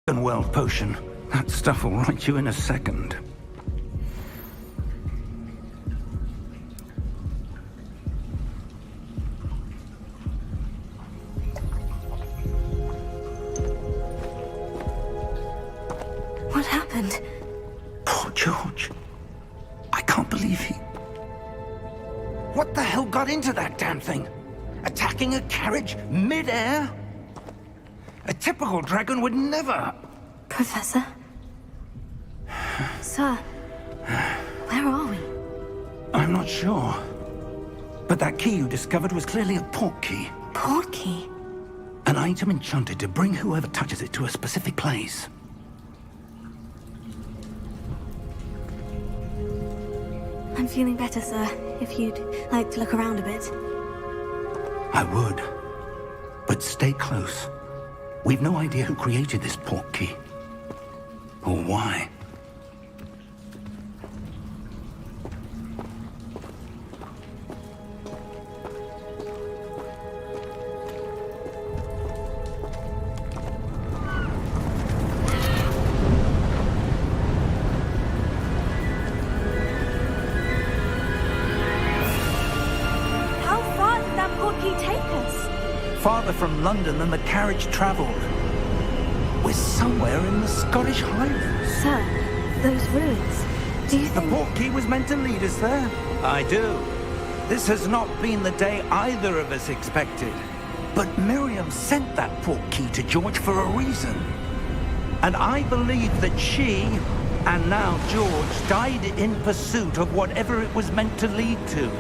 And well, potion. That stuff will right you in a second. What happened? Poor George. I can't believe he... What the hell got into that damn thing? Attacking a carriage mid-air? A typical dragon would never... Professor? Sir, where are we? I'm not sure. But that key you discovered was clearly a port key. Port key? An item enchanted to bring whoever touches it to a specific place. I'm feeling better, sir. If you'd like to look around a bit. I would. But stay close. We've no idea who created this port key. Or why. Farther from London than the carriage travelled. We're somewhere in the Scottish Highlands. Sir, those ruins. Do you think... The port key was meant to lead us there? I do. This has not been the day either of us expected. But Miriam sent that port key to George for a reason. And I believe that she, and now George, died in pursuit of whatever it was meant to lead to.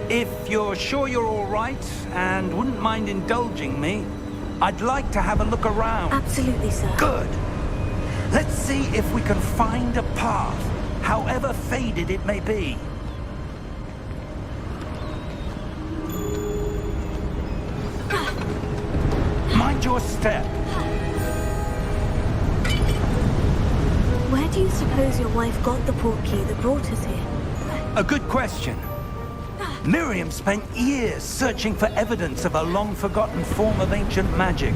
If you're sure you're all right, and wouldn't mind indulging me, I'd like to have a look around. Absolutely, sir. Good. Let's see if we can find a path, however faded it may be. Mind your step. Where do you suppose your wife got the port key that brought us here? A good question. Miriam spent years searching for evidence of a long-forgotten form of ancient magic.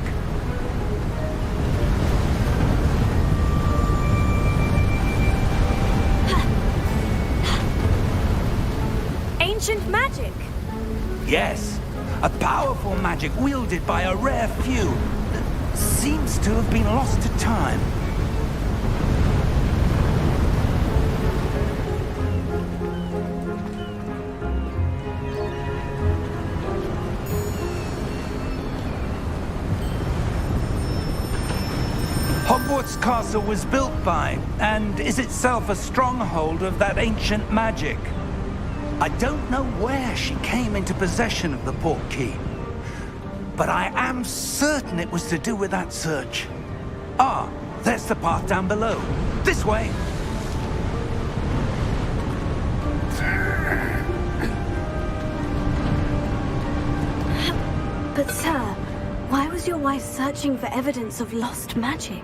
Ancient magic? Yes, a powerful magic wielded by a rare few that seems to have been lost to time. Hogwarts Castle was built by, and is itself a stronghold of that ancient magic. I don't know where she came into possession of the port key, but I am certain it was to do with that search. Ah, there's the path down below. This way. But sir, why was your wife searching for evidence of lost magic?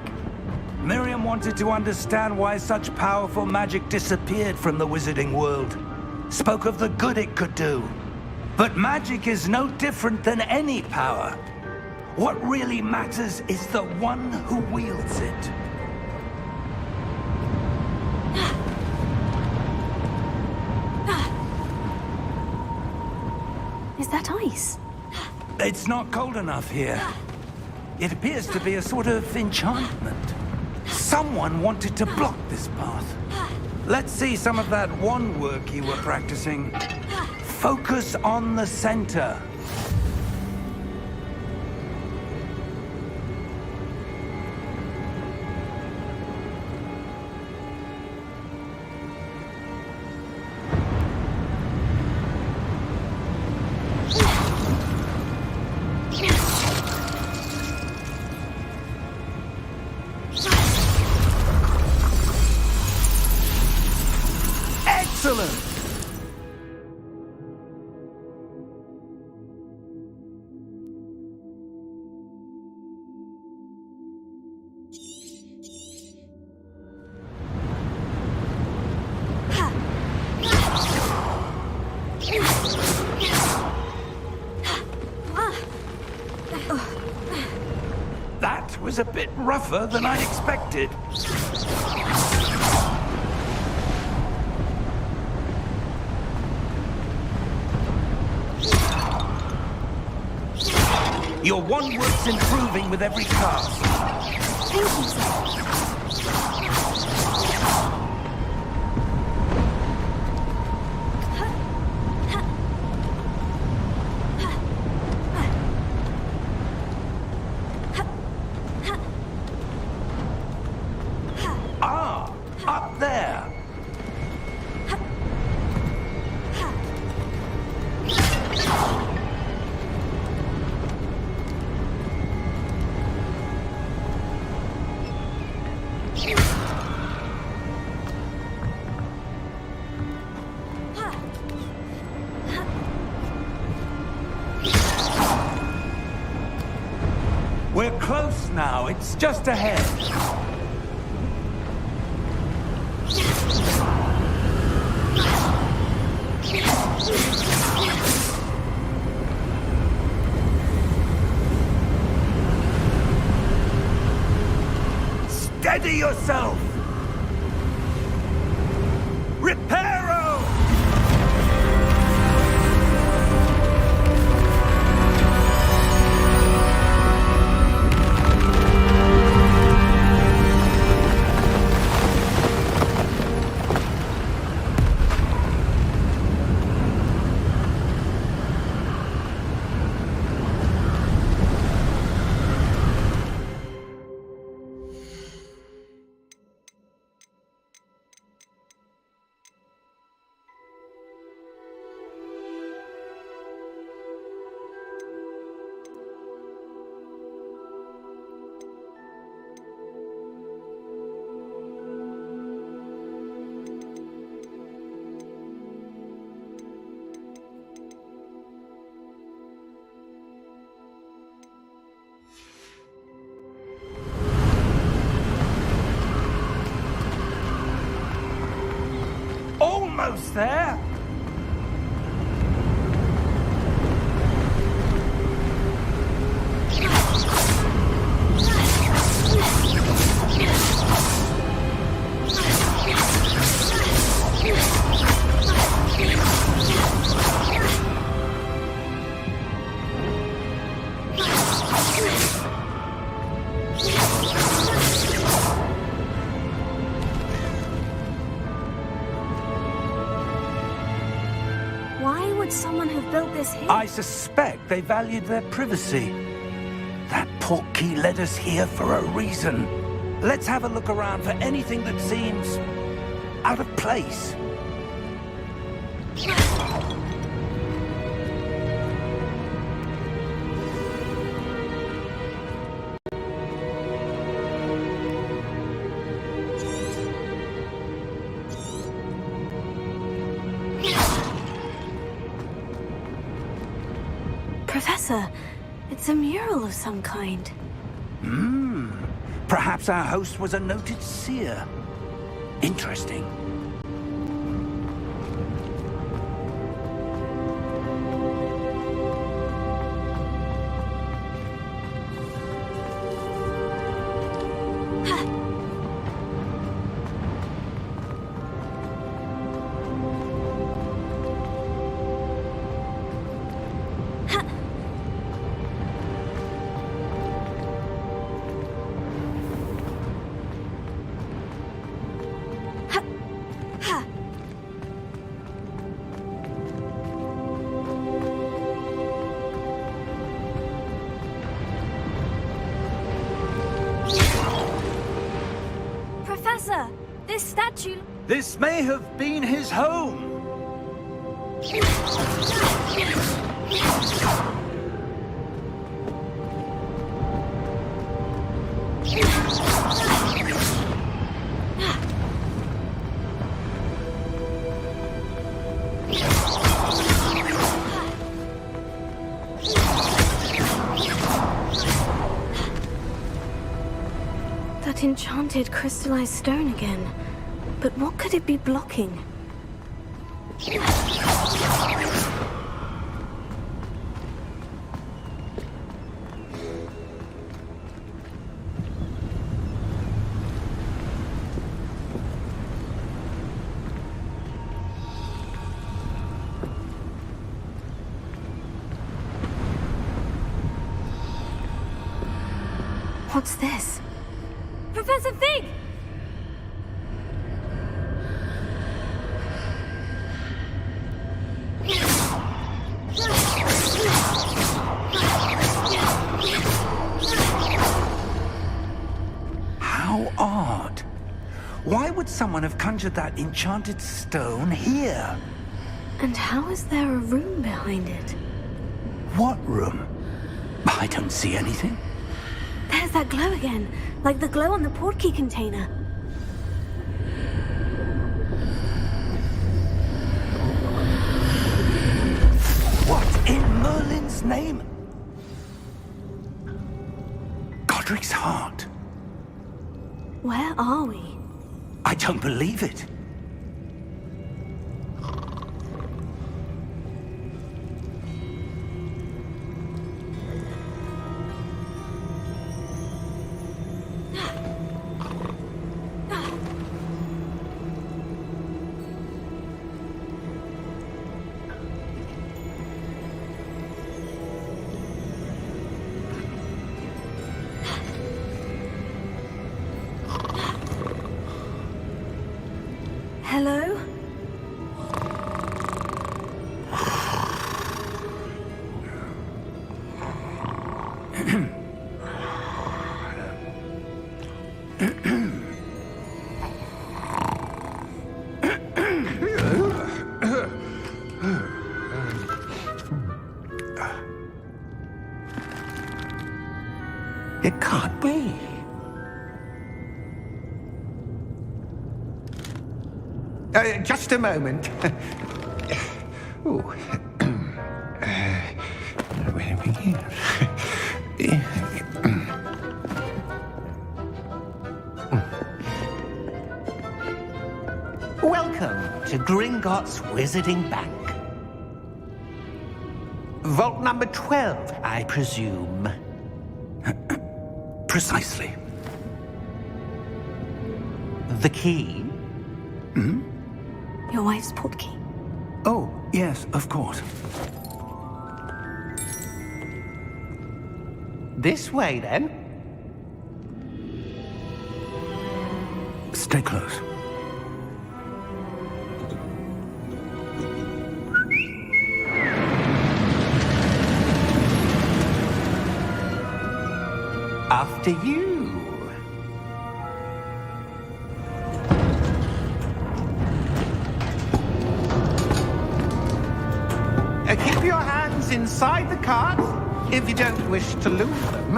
Miriam wanted to understand why such powerful magic disappeared from the wizarding world. Spoke of the good it could do. But magic is no different than any power. What really matters is the one who wields it. Is that ice? It's not cold enough here. It appears to be a sort of enchantment. Someone wanted to block this path. Let's see some of that wand work you were practicing. Focus on the center. Excellent! was a bit rougher than I'd expected. Your one-work's improving with every cast. Thank you, sir. Up there. We're close now. It's just ahead. Steady yourself! Reparo! Almost there. Why would someone have built this here? I suspect they valued their privacy. That portkey led us here for a reason. Let's have a look around for anything that seems out of place. Professor, it's a mural of some kind. Perhaps our host was a noted seer. Interesting. Professor, this statue... This may have been his home. That enchanted crystallized stone again. But what could it be blocking? What's this? Professor Fig! How odd. Why would someone have conjured that enchanted stone here? And how is there a room behind it? What room? I don't see anything. There's that glow again, like the glow on the portkey container. What in Merlin's name? Godric's heart. Where are we? I don't believe it. Hello? It can't be. Just a moment. Ooh. Where do we begin? Welcome to Gringotts Wizarding Bank. Vault number 12, I presume. Precisely. The key? Hmm? Your wife's portkey. Oh, yes, of course. This way, then. Stay close. After you. Keep your hands inside the cart if you don't wish to lose them.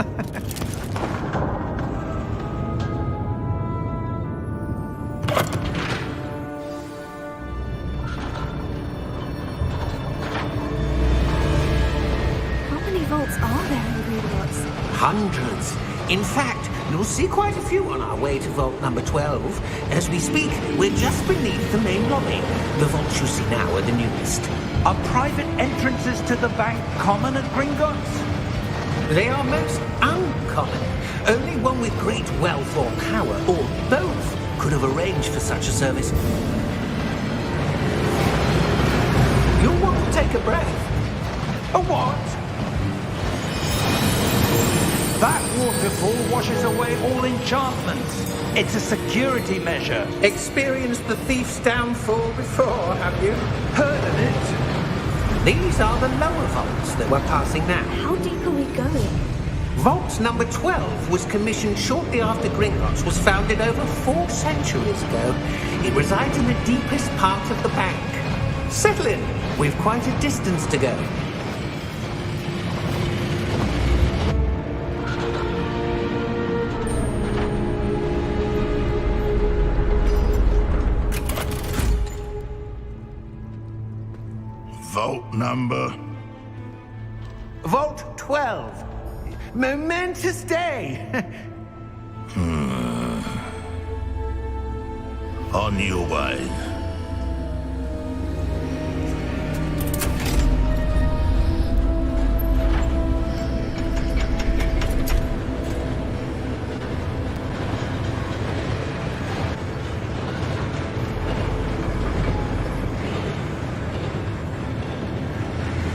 How many vaults are there in Gringotts? Hundreds. In fact, you'll see quite a few on our way to vault number 12. As we speak, we're just beneath the main lobby. The vaults you see now are the newest. Are private entrances to the bank common at Gringotts? They are most uncommon. Only one with great wealth or power, or both, could have arranged for such a service. You'll want to take a breath. A what? That waterfall washes away all enchantments. It's a security measure. Experienced the thief's downfall before, have you? Heard of it? These are the lower vaults that we're passing now. How deep are we going? Vault number 12 was commissioned shortly after Gringotts was founded over 4 centuries ago. It resides in the deepest part of the bank. Settle in. We've quite a distance to go. Vault number? Vault 12. Momentous day. On your way.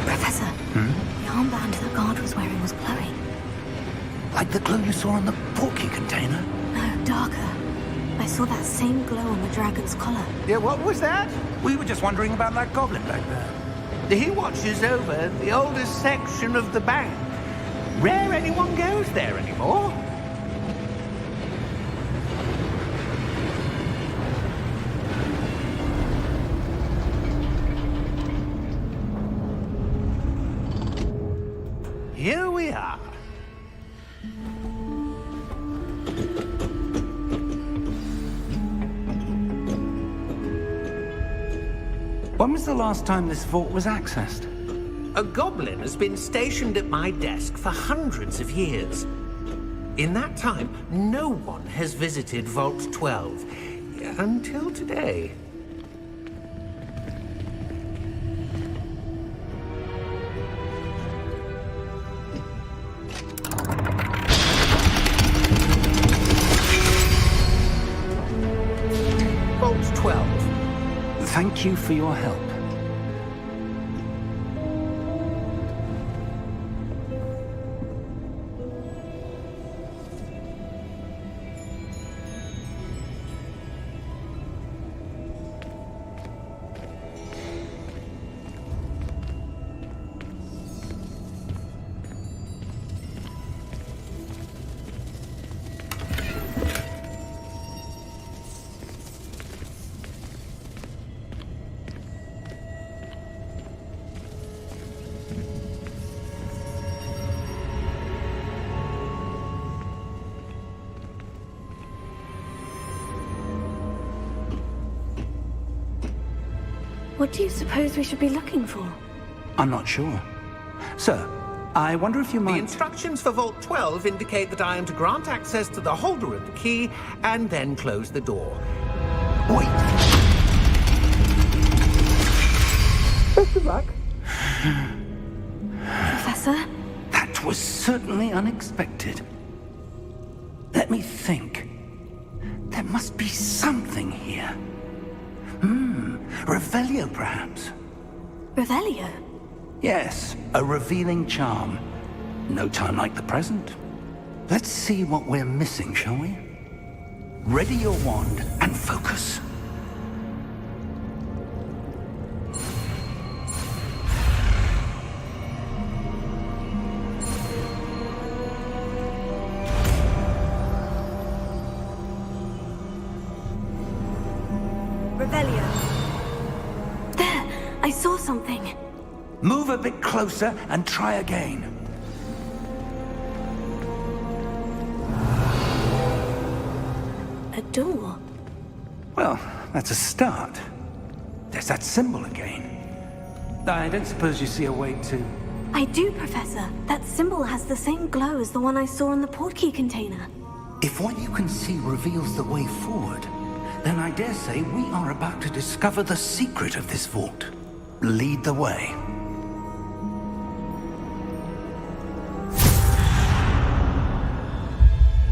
Professor, the armband that guard was wearing was glowing. Like like the glow you saw on the portkey container? No, darker. I saw that same glow on the dragon's collar. Yeah, what was that? We were just wondering about that goblin back there. He watches over the oldest section of the bank. Rare anyone goes there anymore. Here we are. When was the last time this vault was accessed? A goblin has been stationed at my desk for hundreds of years. In that time, no one has visited Vault 12. Until today. Vault 12. Thank you for your help. What do you suppose we should be looking for? I'm not sure. Sir, I wonder if you The might... instructions for Vault 12 indicate that I am to grant access to the holder of the key and then close the door. Wait! Best of luck. Professor? That was certainly unexpected. Let me think. There must be something here. Revelio, perhaps? Revelio? Yes, a revealing charm. No time like the present. Let's see what we're missing, shall we? Ready your wand and focus. Revelio. There! I saw something. Move a bit closer and try again. A door. Well, that's a start. There's that symbol again. I don't suppose you see a way to... I do, Professor. That symbol has the same glow as the one I saw in the portkey container. If what you can see reveals the way forward, then I dare say we are about to discover the secret of this vault. Lead the way.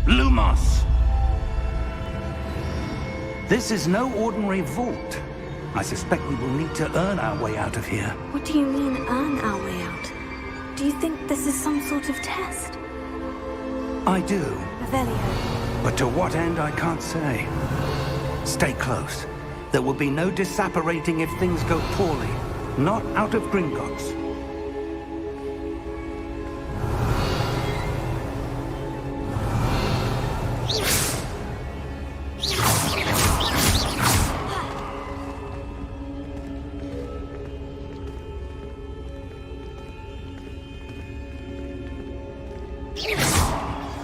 Lumos! This is no ordinary vault. I suspect we will need to earn our way out of here. What do you mean, earn our way out? Do you think this is some sort of test? I do, Revelio. but to what end I can't say. Stay close. There will be no disapparating if things go poorly. Not out of Gringotts.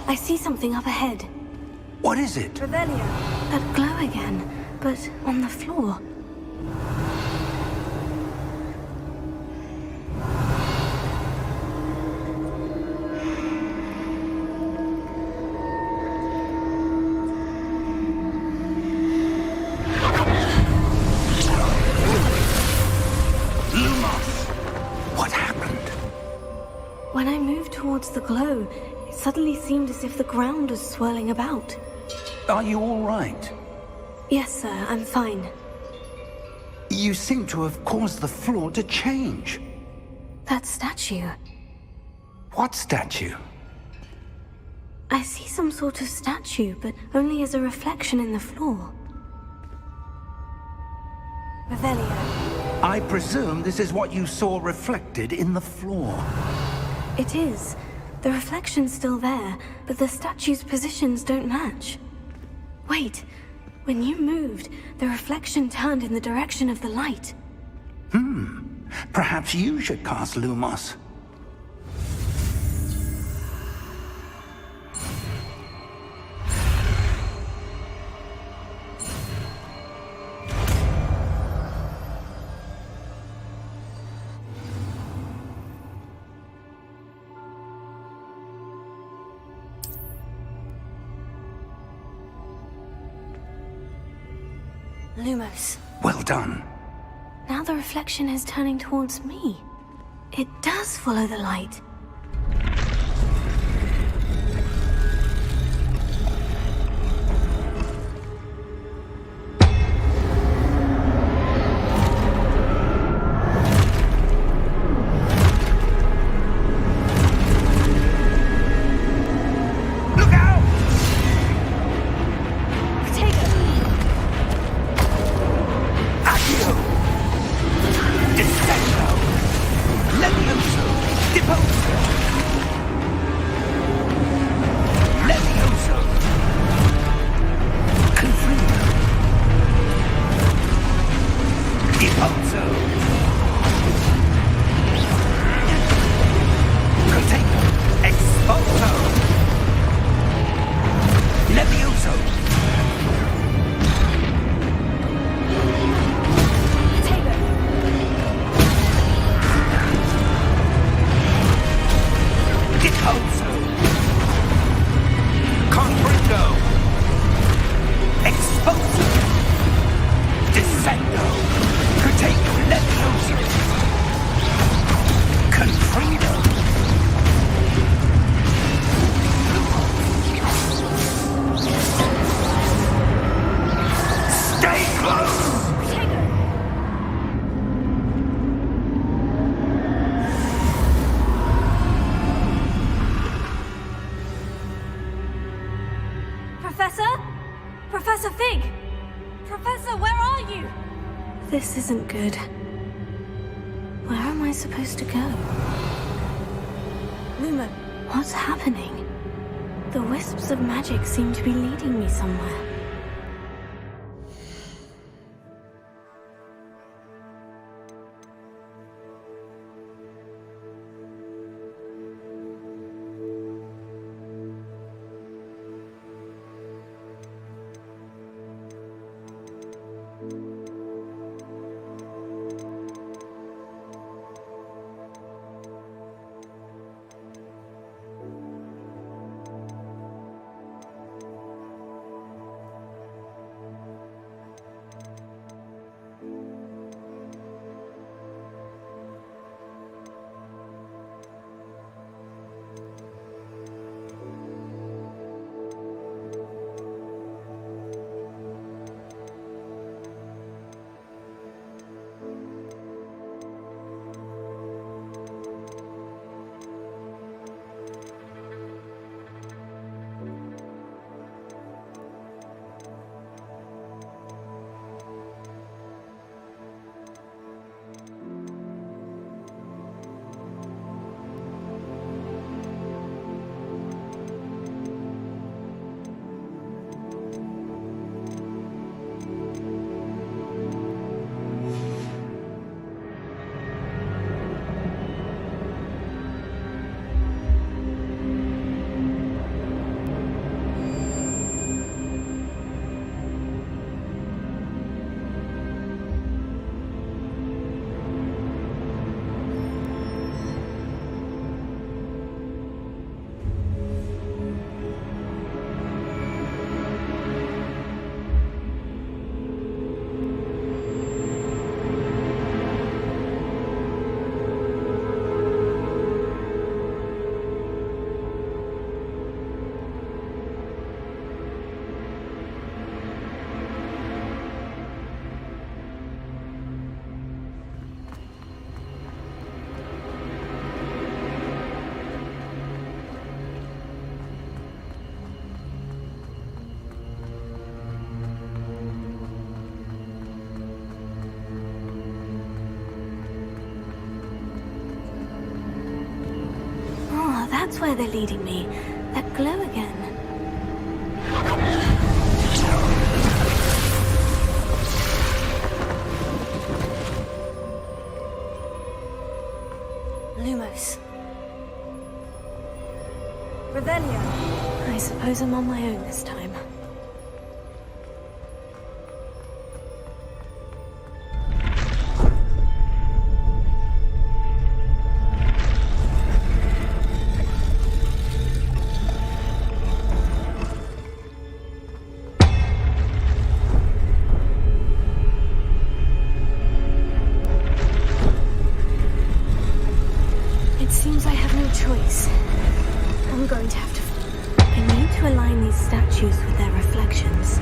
I see something up ahead. What is it? Revelio. That glow again, but on the floor. Lumos! What happened? When I moved towards the glow, it suddenly seemed as if the ground was swirling about. Are you all right? Yes, sir, I'm fine. You seem to have caused the floor to change. That statue. What statue? I see some sort of statue, but only as a reflection in the floor. Revelio. I presume this is what you saw reflected in the floor. It is. The reflection's still there, but the statue's positions don't match. Wait. When you moved, the reflection turned in the direction of the light. Perhaps you should cast Lumos. Lumos. Well done. Now the reflection is turning towards me. It does follow the light. Professor Fig! Professor, where are you? This isn't good. Where am I supposed to go? Luma, what's happening? The wisps of magic seem to be leading me somewhere. that's where they're leading me. That glow again. Lumos. Revelio. I suppose I'm on my own this time. It seems I have no choice. I'm going to have to... I need to align these statues with their reflections.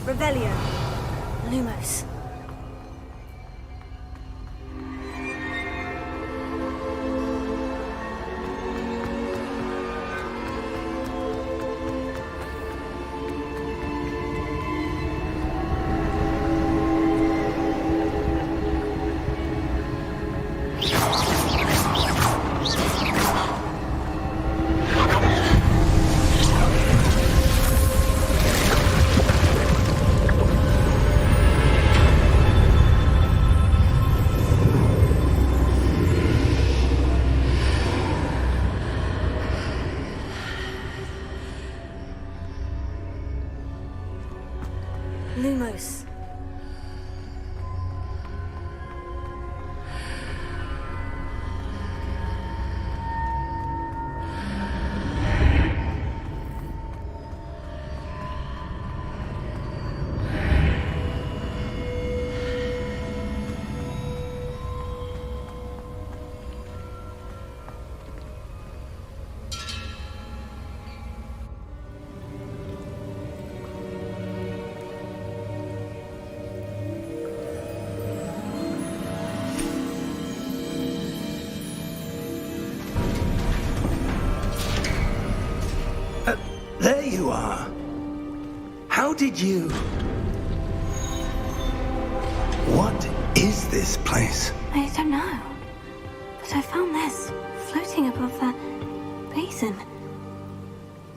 Revelio. Lumos. Lumos. There you are. How did you... What is this place? I don't know. But I found this floating above that basin.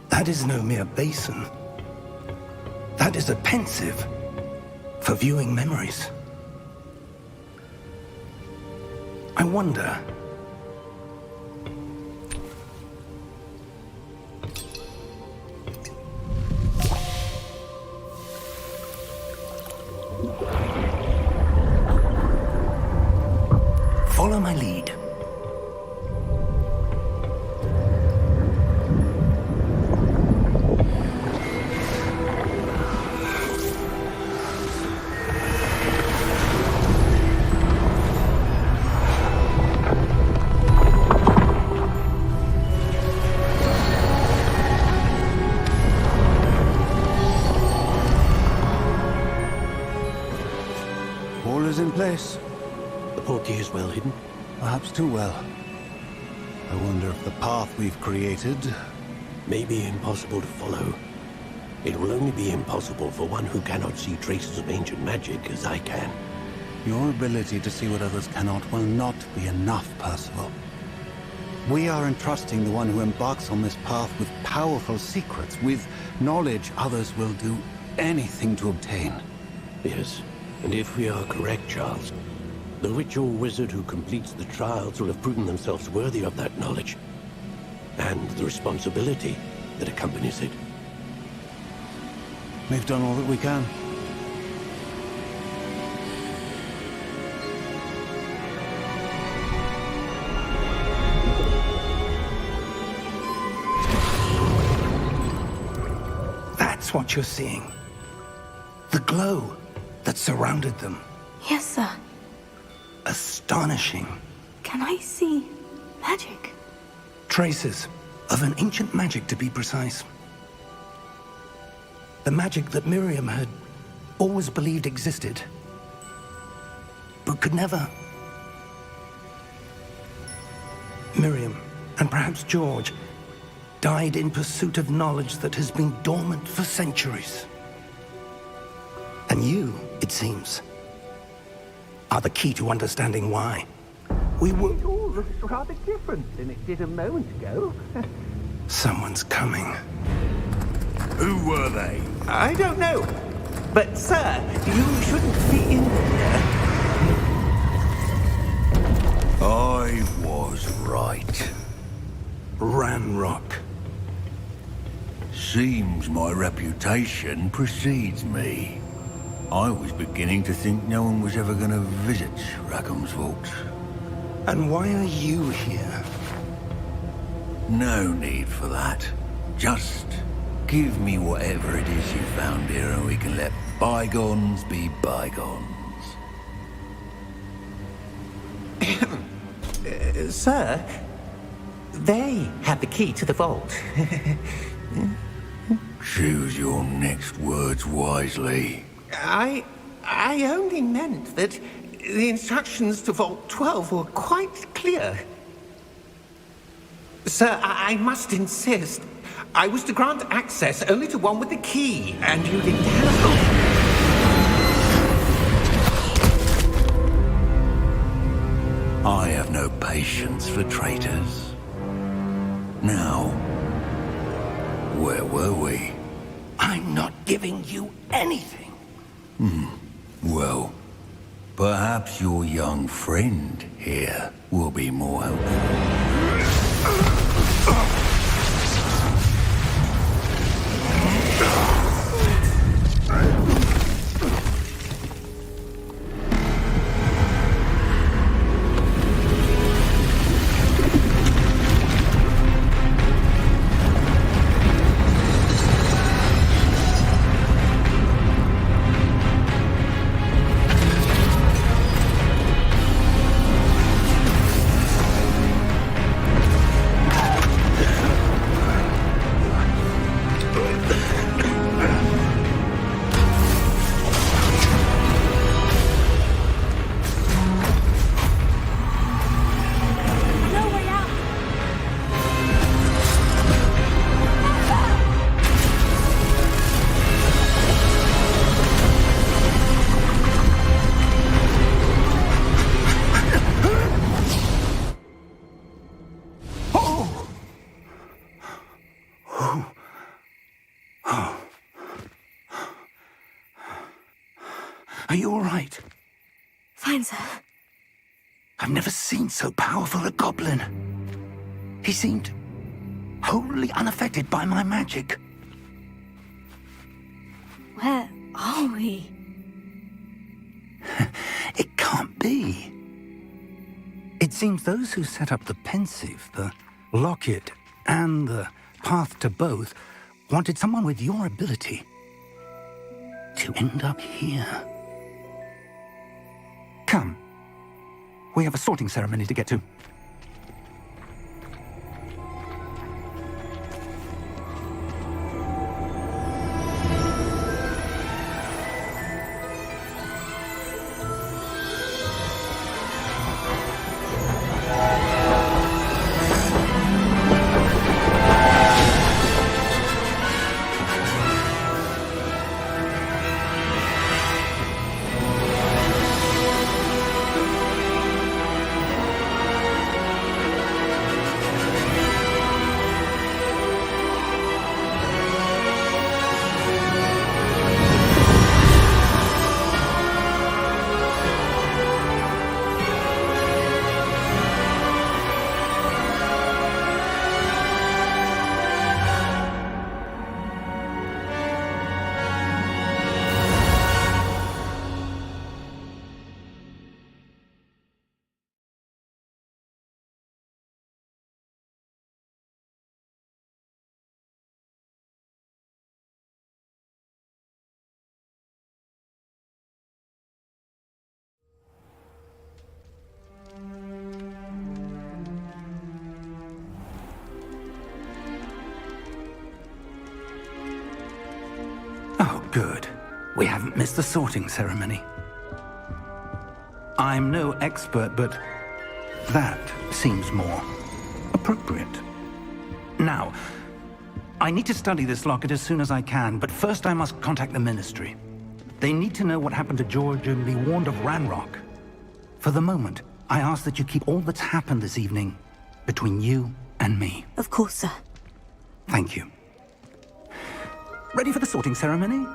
That is no mere basin. That is a pensive. for viewing memories. I wonder... Follow my lead. All is in place. The portkey is well hidden. Perhaps too well. I wonder if the path we've created... May be impossible to follow. It will only be impossible for one who cannot see traces of ancient magic as I can. Your ability to see what others cannot will not be enough, Percival. We are entrusting the one who embarks on this path with powerful secrets, with knowledge others will do anything to obtain. Yes, and if we are correct, Charles, the ritual wizard who completes the trials will have proven themselves worthy of that knowledge, and the responsibility that accompanies it. We've done all that we can. That's what you're seeing. The glow that surrounded them. Yes, sir. Astonishing. Can I see magic? Traces of an ancient magic, to be precise. The magic that Miriam had always believed existed, but could never. Miriam, and perhaps George, died in pursuit of knowledge that has been dormant for centuries. And you, it seems, are the key to understanding why. We were... It all looks rather different than it did a moment ago. Someone's coming. Who were they? I don't know. But, sir, you shouldn't be in here. I was right. Ranrock. Seems my reputation precedes me. I was beginning to think no one was ever going to visit Rackham's vault. And why are you here? No need for that. Just give me whatever it is you found here and we can let bygones be bygones. Sir, they have the key to the vault. Choose your next words wisely. I only meant that the instructions to Vault 12 were quite clear. Sir, I must insist. I was to grant access only to one with the key, and you didn't have... I have no patience for traitors. Now, where were we? I'm not giving you anything. Well, perhaps your young friend here will be more helpful. Are you all right? Fine, sir. I've never seen so powerful a goblin. He seemed wholly unaffected by my magic. Where are we? It can't be. It seems those who set up the pensive, the locket, and the path to both wanted someone with your ability to end up here. Come. We have a sorting ceremony to get to. Oh, good. We haven't missed the sorting ceremony. I'm no expert, but that seems more appropriate. Now, I need to study this locket as soon as I can, but first I must contact the Ministry. They need to know what happened to George and be warned of Ranrock. For the moment, I ask that you keep all that's happened this evening between you and me. Of course, sir. Thank you. Ready for the sorting ceremony?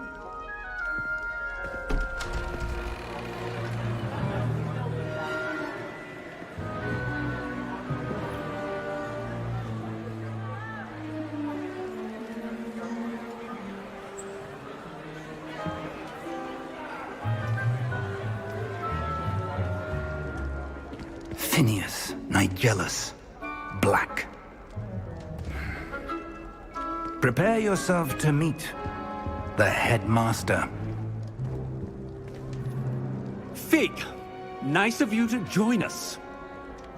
Phineas, Nigellus, Black. Prepare yourself to meet the headmaster. Fig, nice of you to join us.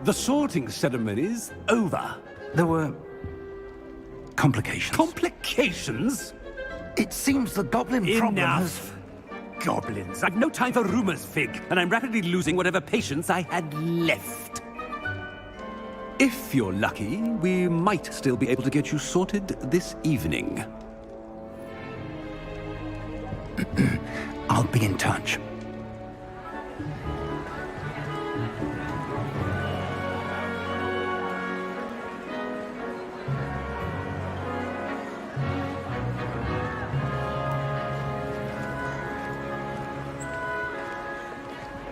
The sorting ceremony's over. There were complications. Complications? It seems the goblin problem has... Enough. Goblins. I've no time for rumors, Fig, and I'm rapidly losing whatever patience I had left. If you're lucky, we might still be able to get you sorted this evening. I'll be in touch.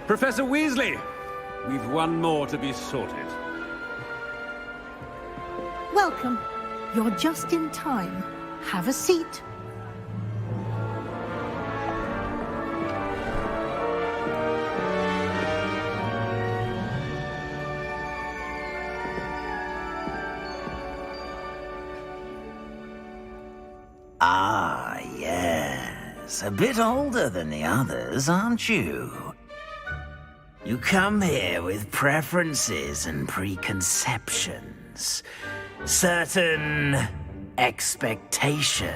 Professor Weasley, we've one more to be sorted. Welcome. You're just in time. Have a seat. Ah, yes. A bit older than the others, aren't you? You come here with preferences and preconceptions. Certain expectations.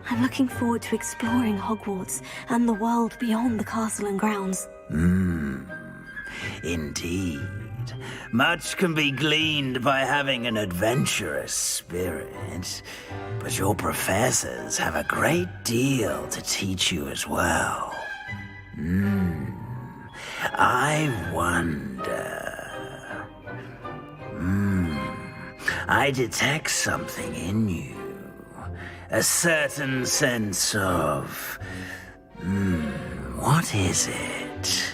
I'm looking forward to exploring Hogwarts and the world beyond the castle and grounds. Indeed. Much can be gleaned by having an adventurous spirit, but your professors have a great deal to teach you as well. I wonder... I detect something in you. A certain sense of... what is it?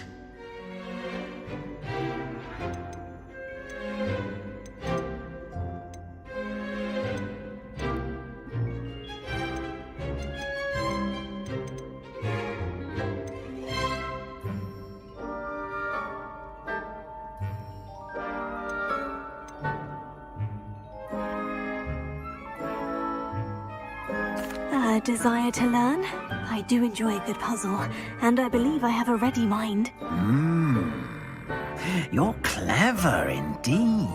A desire to learn? I do enjoy a good puzzle, and I believe I have a ready mind. You're clever indeed.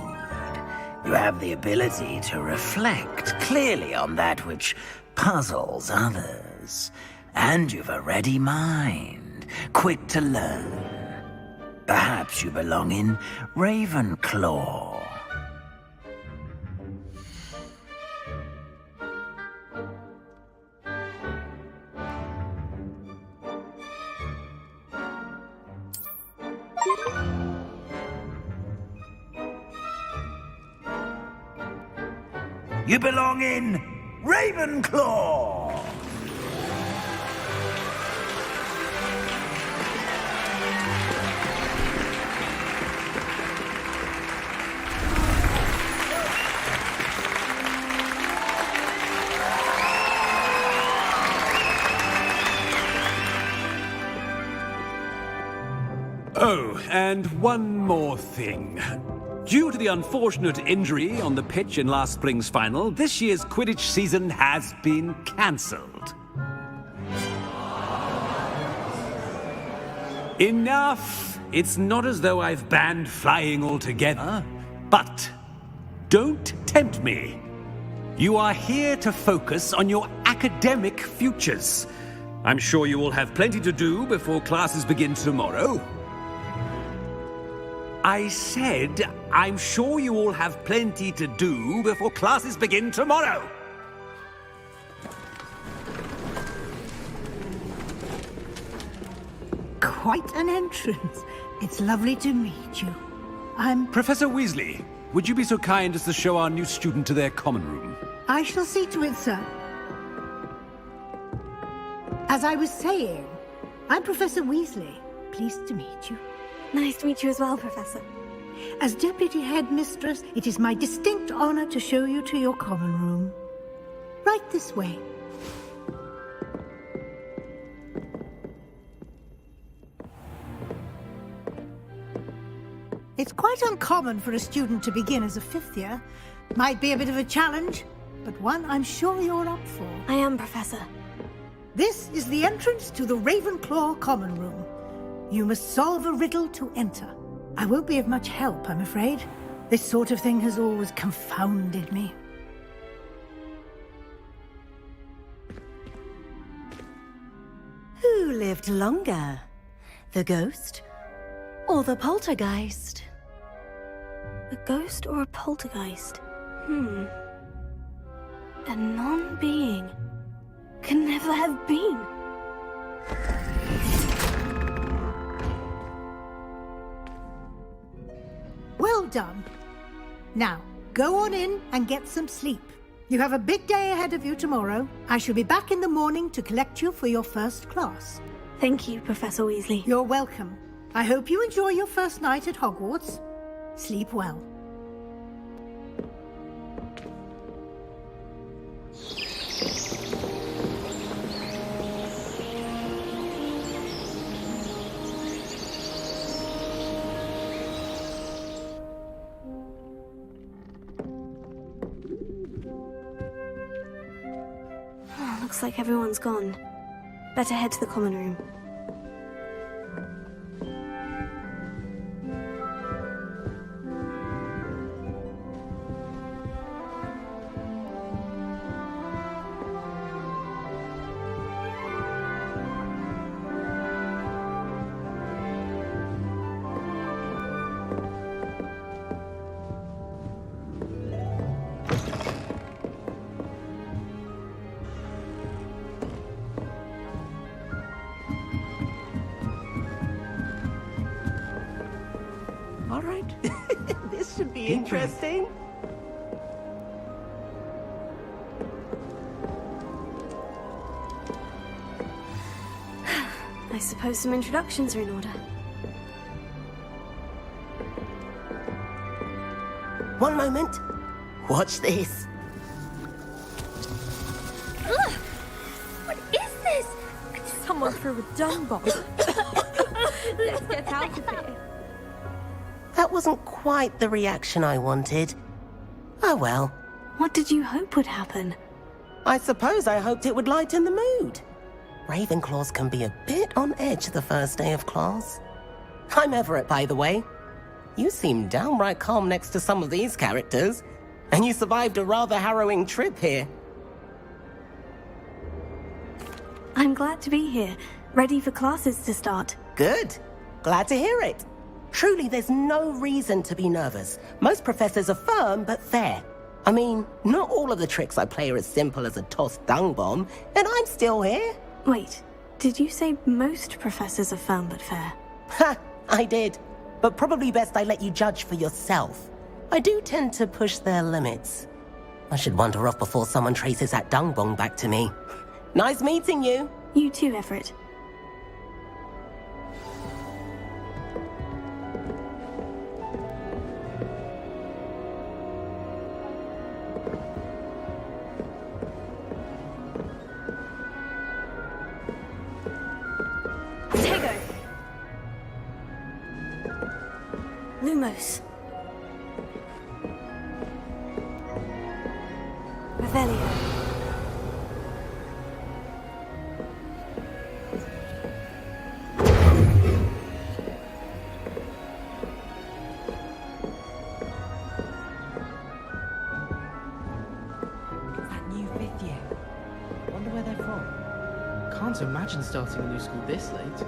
You have the ability to reflect clearly on that which puzzles others. And you've a ready mind, quick to learn. Perhaps you belong in Ravenclaw. You belong in Ravenclaw! Oh, and one more thing. Due to the unfortunate injury on the pitch in last spring's final, this year's Quidditch season has been cancelled. Enough! It's not as though I've banned flying altogether, but don't tempt me. You are here to focus on your academic futures. I'm sure you will have plenty to do before classes begin tomorrow. I said, I'm sure you all have plenty to do before classes begin tomorrow. Quite an entrance. It's lovely to meet you. I'm... Professor Weasley, would you be so kind as to show our new student to their common room? I shall see to it, sir. As I was saying, I'm Professor Weasley. Pleased to meet you. Nice to meet you as well, Professor. As Deputy Headmistress, it is my distinct honor to show you to your common room. Right this way. It's quite uncommon for a student to begin as a fifth year. Might be a bit of a challenge, but one I'm sure you're up for. I am, Professor. This is the entrance to the Ravenclaw common room. You must solve a riddle to enter. I won't be of much help, I'm afraid. This sort of thing has always confounded me. Who lived longer? The ghost or the poltergeist? A ghost or a poltergeist? A non-being can never have been. Well done. Now, go on in and get some sleep. You have a big day ahead of you tomorrow. I shall be back in the morning to collect you for your first class. Thank you, Professor Weasley. You're welcome. I hope you enjoy your first night at Hogwarts. Sleep well. Looks like everyone's gone. Better head to the common room. All right. This should be interesting. I suppose some introductions are in order. One moment. Watch this. Ugh! What is this? Someone threw a dung bomb. Let's get out of here. That wasn't quite the reaction I wanted. Oh well. What did you hope would happen? I suppose I hoped it would lighten the mood. Ravenclaws can be a bit on edge the first day of class. I'm Everett, by the way. You seem downright calm next to some of these characters, and you survived a rather harrowing trip here. I'm glad to be here, ready for classes to start. Good. Glad to hear it. Truly, there's no reason to be nervous. Most professors are firm but fair. I mean, not all of the tricks I play are as simple as a tossed dung bomb, and I'm still here. Wait, did you say most professors are firm but fair? Ha! I did. But probably best I let you judge for yourself. I do tend to push their limits. I should wander off before someone traces that dung bomb back to me. Nice meeting you. You too, Everett. Lumos. Revelio. That new fifth year. Wonder where they're from. Can't imagine starting a new school this late.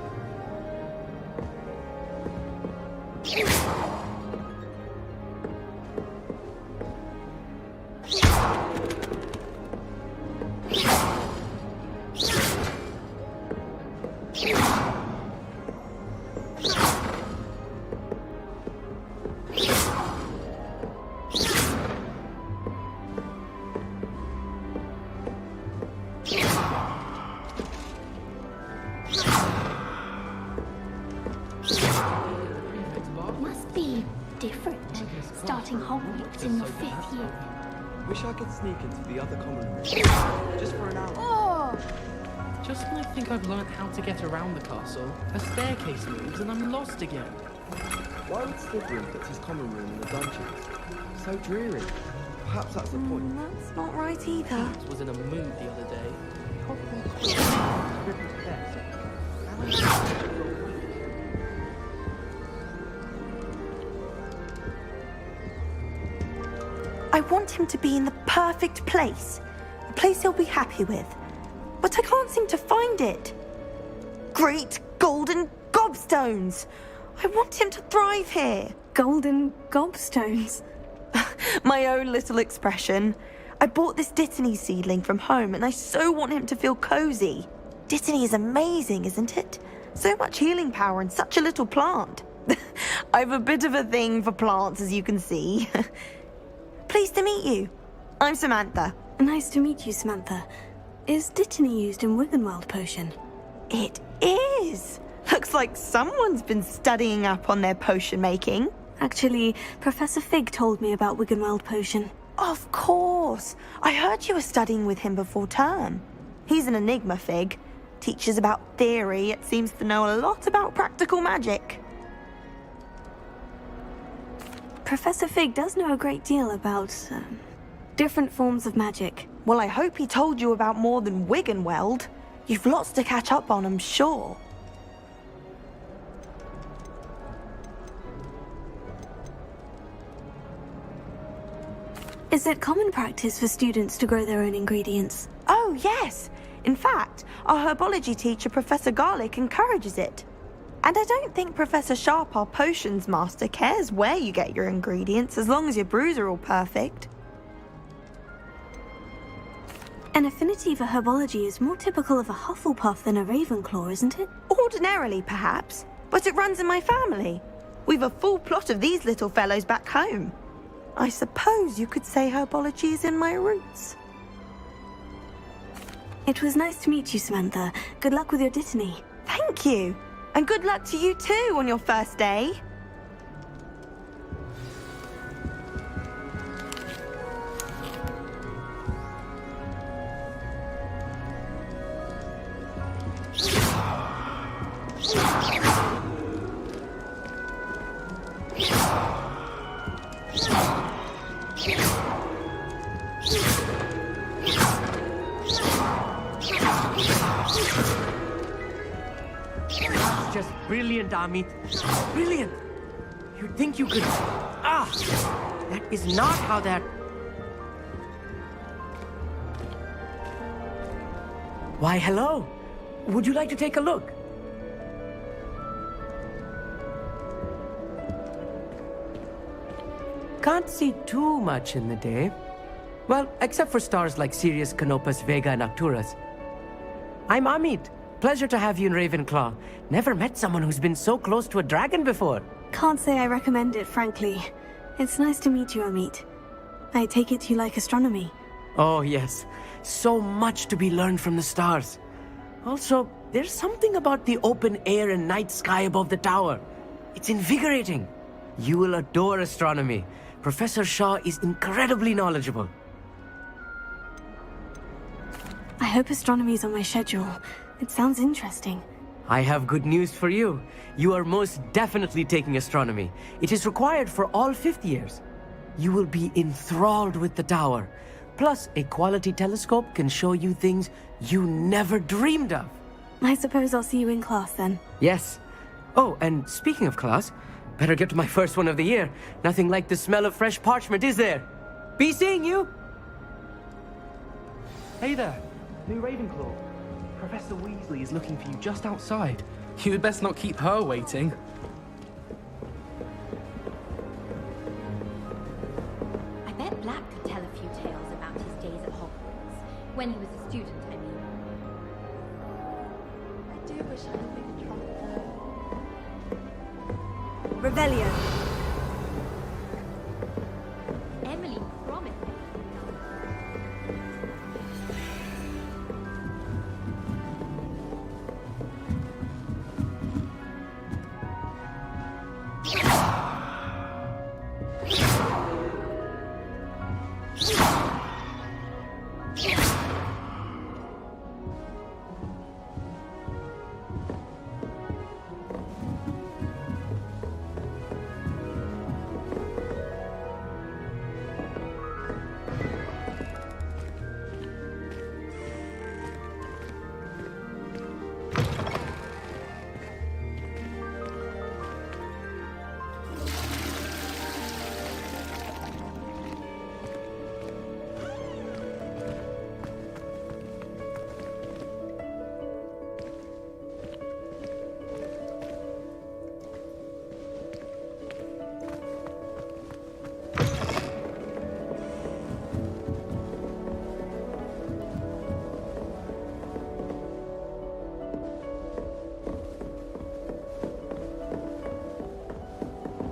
Must be different, starting Hogwarts in your 5th year. Wish I could sneak into the other common room. Just for an hour. Oh! Just when I think I've learned how to get around the castle, a staircase moves and I'm lost again. Why would Slytherin put his common room in the dungeons? So dreary. Perhaps that's the point. That's not right either. I was in a mood the other day. I want him to be in the perfect place. A place he'll be happy with. But I can't seem to find it. Great golden gobstones! I want him to thrive here. Golden gobstones? My own little expression. I bought this Dittany seedling from home and I so want him to feel cozy. Dittany is amazing, isn't it? So much healing power in such a little plant. I've a bit of a thing for plants, as you can see. Pleased to meet you. I'm Samantha. Nice to meet you, Samantha. Is Dittany used in Wiggenweld potion? It is. Looks like someone's been studying up on their potion making. Actually, Professor Fig told me about Wiggenweld potion. Of course. I heard you were studying with him before term. He's an enigma, Fig. Teaches about theory, yet seems to know a lot about practical magic. Professor Fig does know a great deal about, different forms of magic. Well, I hope he told you about more than Wiggenweld. You've lots to catch up on, I'm sure. Is it common practice for students to grow their own ingredients? Oh, yes. In fact, our herbology teacher, Professor Garlick, encourages it. And I don't think Professor Sharp, our potions master, cares where you get your ingredients as long as your brews are all perfect. An affinity for herbology is more typical of a Hufflepuff than a Ravenclaw, isn't it? Ordinarily, perhaps, but it runs in my family. We've a full plot of these little fellows back home. I suppose you could say herbology is in my roots. It was nice to meet you, Samantha. Good luck with your Dittany. Thank you. And good luck to you too on your first day. Just brilliant, Amit. Brilliant! You'd think you could... Ah! That is not how that... Why, hello. Would you like to take a look? Can't see too much in the day. Well, except for stars like Sirius, Canopus, Vega, and Arcturus. I'm Amit. Pleasure to have you in Ravenclaw. Never met someone who's been so close to a dragon before. Can't say I recommend it, frankly. It's nice to meet you, Amit. I take it you like astronomy. Oh, yes. So much to be learned from the stars. Also, there's something about the open air and night sky above the tower. It's invigorating. You will adore astronomy. Professor Shaw is incredibly knowledgeable. I hope astronomy's on my schedule. It sounds interesting. I have good news for you. You are most definitely taking astronomy. It is required for all fifth years. You will be enthralled with the tower. Plus, a quality telescope can show you things you never dreamed of. I suppose I'll see you in class then. Yes. Oh, and speaking of class, better get to my first one of the year. Nothing like the smell of fresh parchment, is there? Be seeing you! Hey there, new Ravenclaw. Professor Weasley is looking for you just outside. You'd best not keep her waiting. I bet Black could tell a few tales about his days at Hogwarts. When he was a student, I mean. I do wish I could make a trumpet though. Revelio. Emily promised me.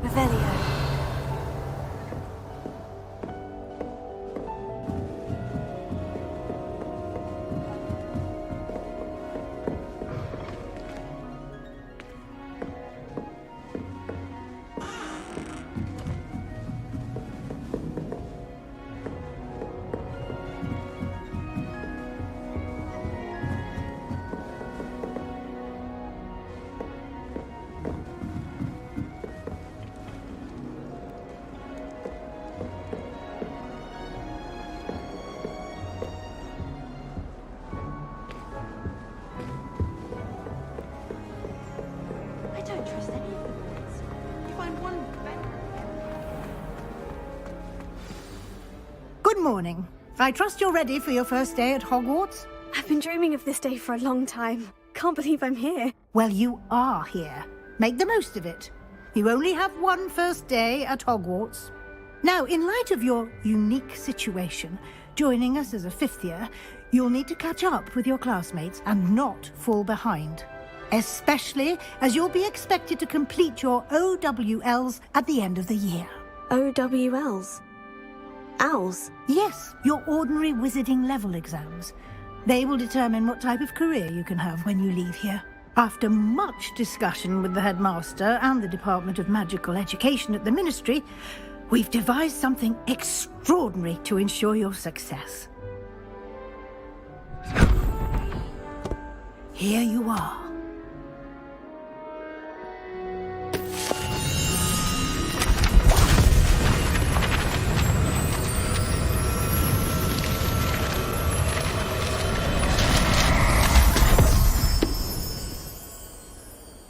Revelio. I don't trust any of the boys. You find one better. Good morning. I trust you're ready for your first day at Hogwarts? I've been dreaming of this day for a long time. Can't believe I'm here. Well, you are here. Make the most of it. You only have one first day at Hogwarts. Now, in light of your unique situation, joining us as a fifth year, you'll need to catch up with your classmates and not fall behind. Especially as you'll be expected to complete your OWLs at the end of the year. OWLs? Owls? Yes, your ordinary wizarding level exams. They will determine what type of career you can have when you leave here. After much discussion with the headmaster and the Department of Magical Education at the Ministry, we've devised something extraordinary to ensure your success. Here you are.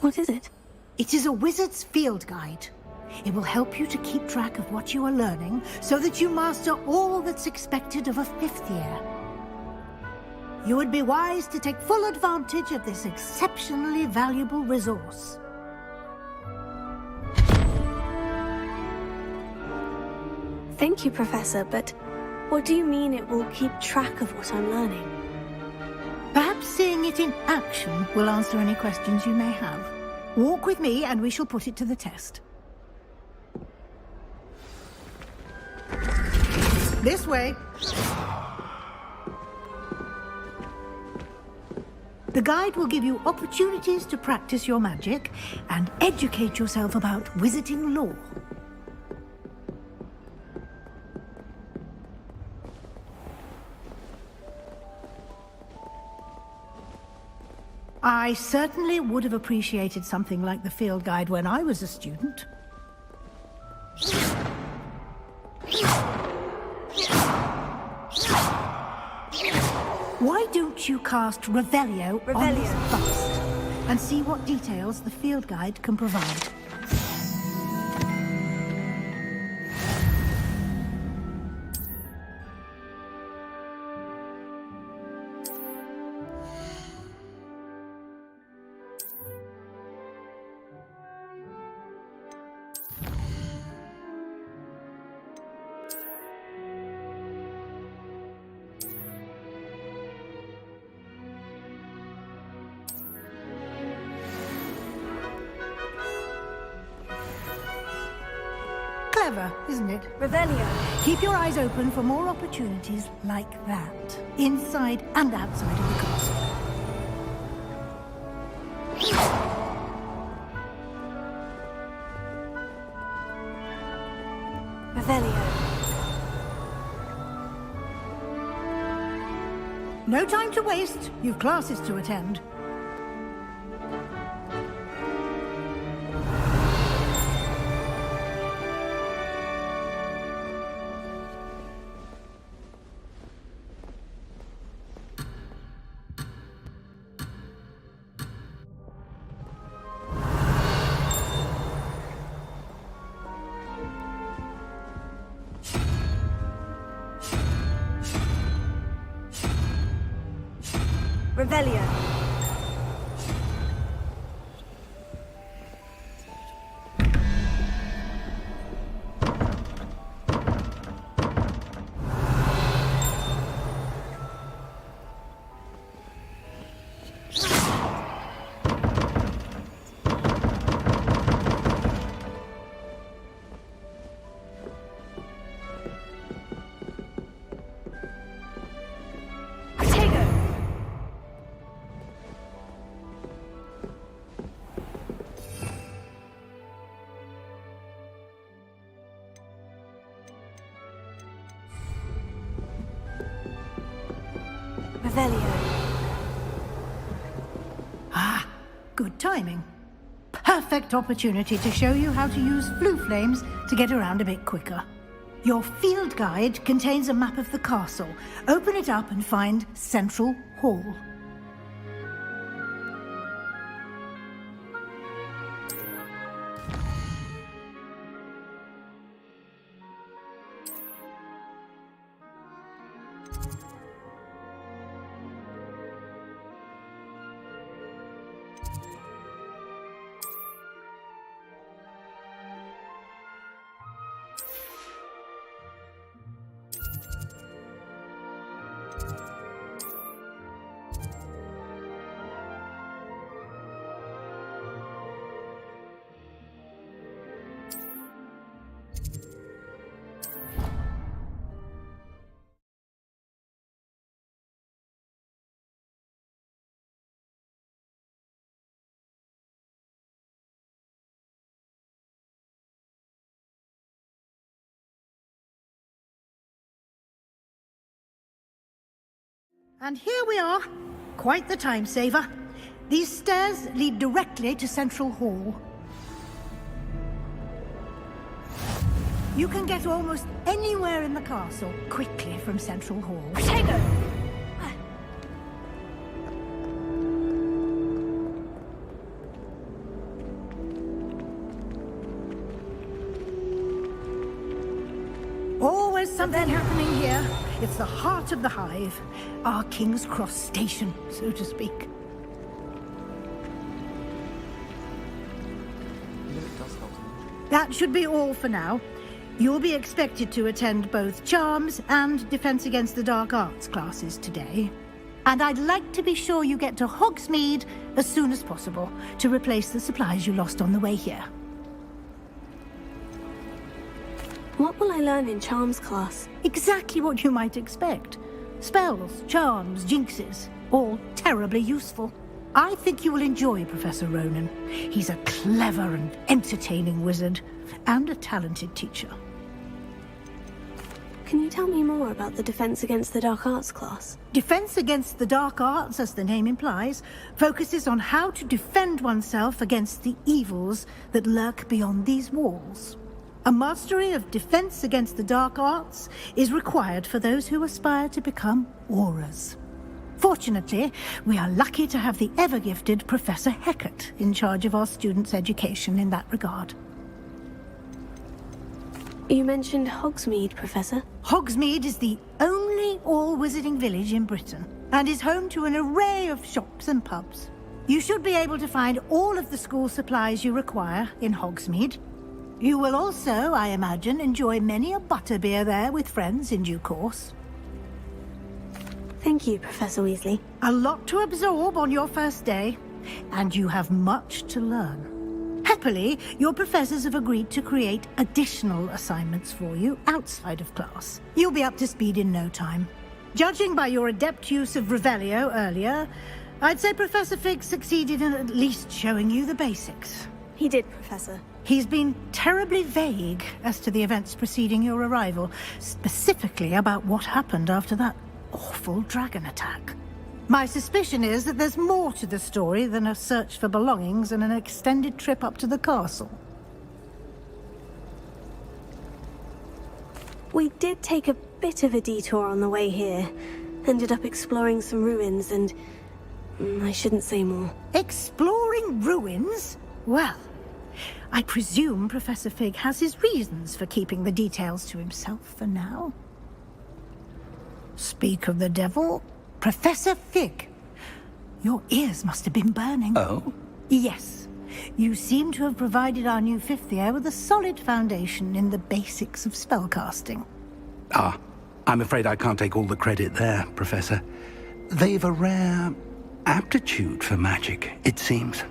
What is it? It is a wizard's field guide. It will help you to keep track of what you are learning so that you master all that's expected of a 5th year. You would be wise to take full advantage of this exceptionally valuable resource. Thank you, Professor, but what do you mean it will keep track of what I'm learning? Perhaps seeing it in action will answer any questions you may have. Walk with me and we shall put it to the test. This way. The guide will give you opportunities to practice your magic and educate yourself about wizarding lore. I certainly would have appreciated something like the field guide when I was a student. Why don't you cast Revelio on this bust and see what details the field guide can provide? Clever, isn't it? Revelio. Keep your eyes open for more opportunities like that, inside and outside of the castle. Revelio. No time to waste. You've classes to attend. Revelio. Ah, good timing. Perfect opportunity to show you how to use flue flames to get around a bit quicker. Your field guide contains a map of the castle. Open it up and find Central Hall. And here we are. Quite the time saver. These stairs lead directly to Central Hall. You can get almost anywhere in the castle quickly from Central Hall. Protego! Always something happening here. It's the heart of the hive. Our King's Cross station, so to speak. That should be all for now. You'll be expected to attend both Charms and Defense Against the Dark Arts classes today. And I'd like to be sure you get to Hogsmeade as soon as possible to replace the supplies you lost on the way here. What will I learn in Charms class? Exactly what you might expect. Spells, charms, jinxes, all terribly useful. I think you will enjoy Professor Ronan. He's a clever and entertaining wizard, and a talented teacher. Can you tell me more about the Defense Against the Dark Arts class? Defense Against the Dark Arts, as the name implies, focuses on how to defend oneself against the evils that lurk beyond these walls. A mastery of Defense Against the Dark Arts is required for those who aspire to become Aurors. Fortunately, we are lucky to have the ever-gifted Professor Hecat in charge of our students' education in that regard. You mentioned Hogsmeade, Professor. Hogsmeade is the only all-wizarding village in Britain, and is home to an array of shops and pubs. You should be able to find all of the school supplies you require in Hogsmeade. You will also, I imagine, enjoy many a butterbeer there with friends in due course. Thank you, Professor Weasley. A lot to absorb on your first day, and you have much to learn. Happily, your professors have agreed to create additional assignments for you outside of class. You'll be up to speed in no time. Judging by your adept use of Revelio earlier, I'd say Professor Fig succeeded in at least showing you the basics. He did, Professor. He's been terribly vague as to the events preceding your arrival, specifically about what happened after that awful dragon attack. My suspicion is that there's more to the story than a search for belongings and an extended trip up to the castle. We did take a bit of a detour on the way here. Ended up exploring some ruins and... I shouldn't say more. Exploring ruins? Well, I presume Professor Fig has his reasons for keeping the details to himself for now. Speak of the devil, Professor Fig. Your ears must have been burning. Oh? Yes. You seem to have provided our new fifth year with a solid foundation in the basics of spellcasting. Ah, I'm afraid I can't take all the credit there, Professor. They've a rare aptitude for magic, it seems.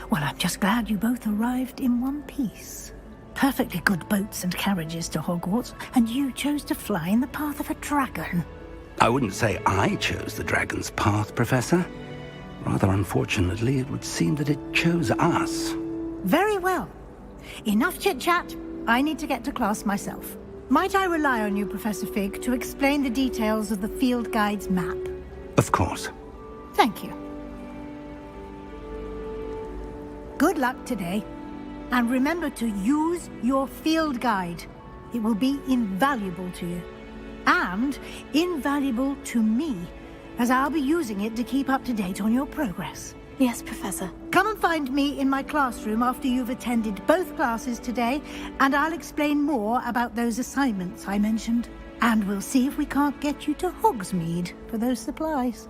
Well, I'm just glad you both arrived in one piece. Perfectly good boats and carriages to Hogwarts, and you chose to fly in the path of a dragon. I wouldn't say I chose the dragon's path, Professor. Rather unfortunately, it would seem that it chose us. Very well. Enough chit-chat. I need to get to class myself. Might I rely on you, Professor Fig, to explain the details of the field guide's map? Of course. Thank you. Good luck today. And remember to use your field guide. It will be invaluable to you. And invaluable to me, as I'll be using it to keep up to date on your progress. Yes, Professor. Come and find me in my classroom after you've attended both classes today, and I'll explain more about those assignments I mentioned. And we'll see if we can't get you to Hogsmeade for those supplies.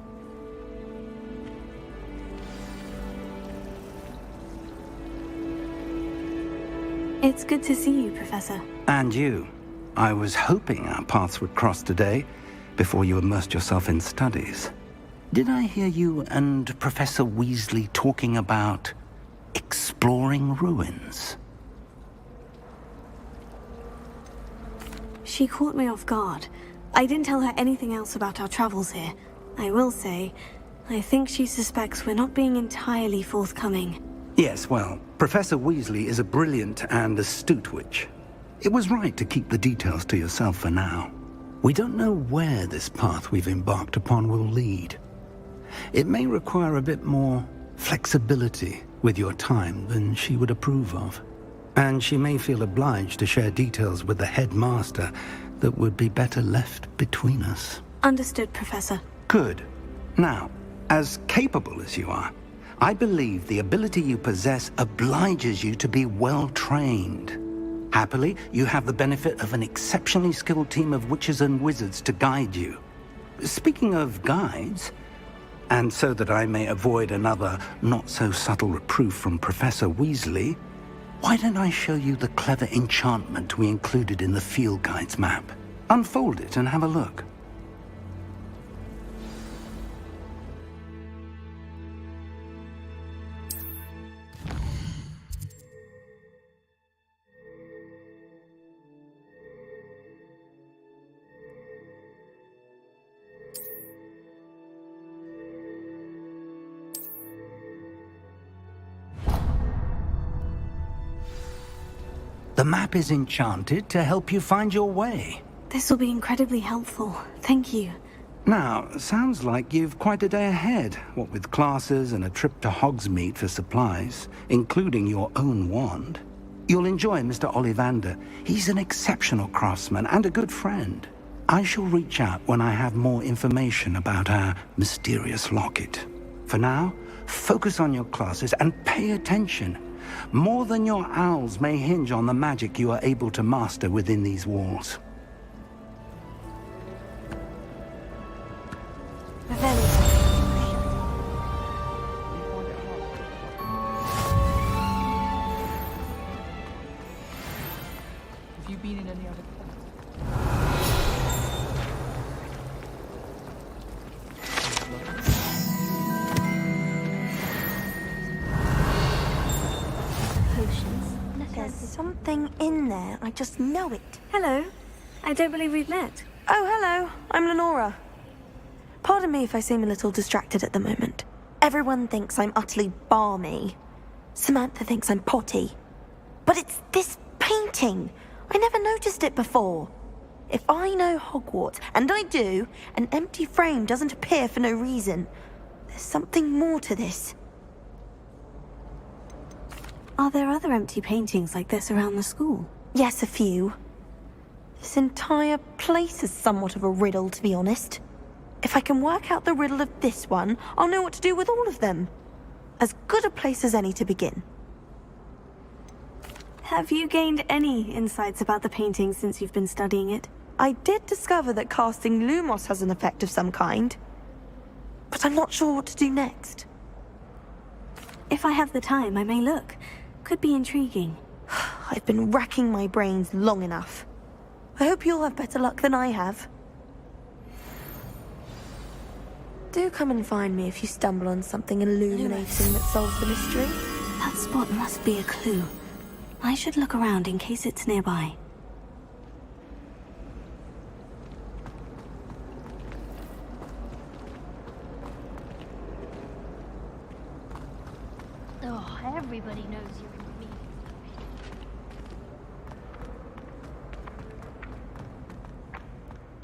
It's good to see you, Professor. And you. I was hoping our paths would cross today, before you immersed yourself in studies. Did I hear you and Professor Weasley talking about exploring ruins? She caught me off guard. I didn't tell her anything else about our travels here. I will say, I think she suspects we're not being entirely forthcoming. Yes, well, Professor Weasley is a brilliant and astute witch. It was right to keep the details to yourself for now. We don't know where this path we've embarked upon will lead. It may require a bit more flexibility with your time than she would approve of. And she may feel obliged to share details with the headmaster that would be better left between us. Understood, Professor. Good. Now, as capable as you are, I believe the ability you possess obliges you to be well trained. Happily, you have the benefit of an exceptionally skilled team of witches and wizards to guide you. Speaking of guides, and so that I may avoid another not-so-subtle reproof from Professor Weasley, why don't I show you the clever enchantment we included in the field guide's map? Unfold it and have a look. The map is enchanted to help you find your way. This will be incredibly helpful. Thank you. Now, sounds like you've quite a day ahead, what with classes and a trip to Hogsmeade for supplies, including your own wand. You'll enjoy Mr. Ollivander. He's an exceptional craftsman and a good friend. I shall reach out when I have more information about our mysterious locket. For now, focus on your classes and pay attention. More than your owls may hinge on the magic you are able to master within these walls. Have you been in any other class? There's something in there. I just know it. Hello. I don't believe we've met. Oh, hello. I'm Lenora. Pardon me if I seem a little distracted at the moment. Everyone thinks I'm utterly balmy. Samantha thinks I'm potty. But it's this painting. I never noticed it before. If I know Hogwarts, and I do, an empty frame doesn't appear for no reason. There's something more to this. Are there other empty paintings like this around the school? Yes, a few. This entire place is somewhat of a riddle, to be honest. If I can work out the riddle of this one, I'll know what to do with all of them. As good a place as any to begin. Have you gained any insights about the painting since you've been studying it? I did discover that casting Lumos has an effect of some kind. But I'm not sure what to do next. If I have the time, I may look. Could be intriguing. I've been racking my brains long enough. I hope you'll have better luck than I have. Do come and find me if you stumble on something illuminating that solves the mystery. That spot must be a clue. I should look around in case it's nearby. Oh, everybody knows you're in me.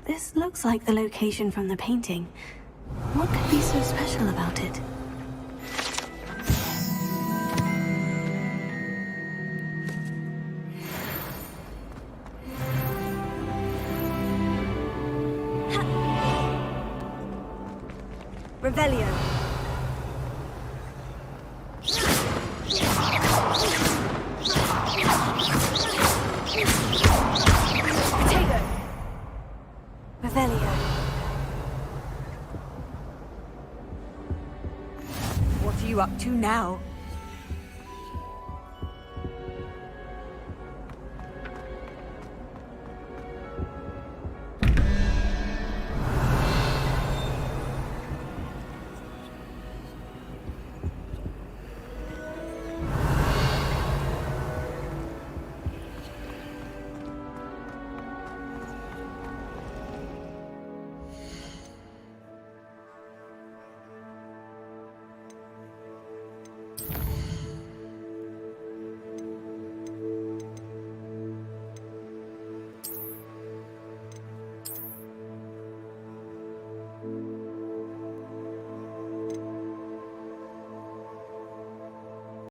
This looks like the location from the painting. What could be so special about it? Revelio. Potato. Revelio. What are you up to now?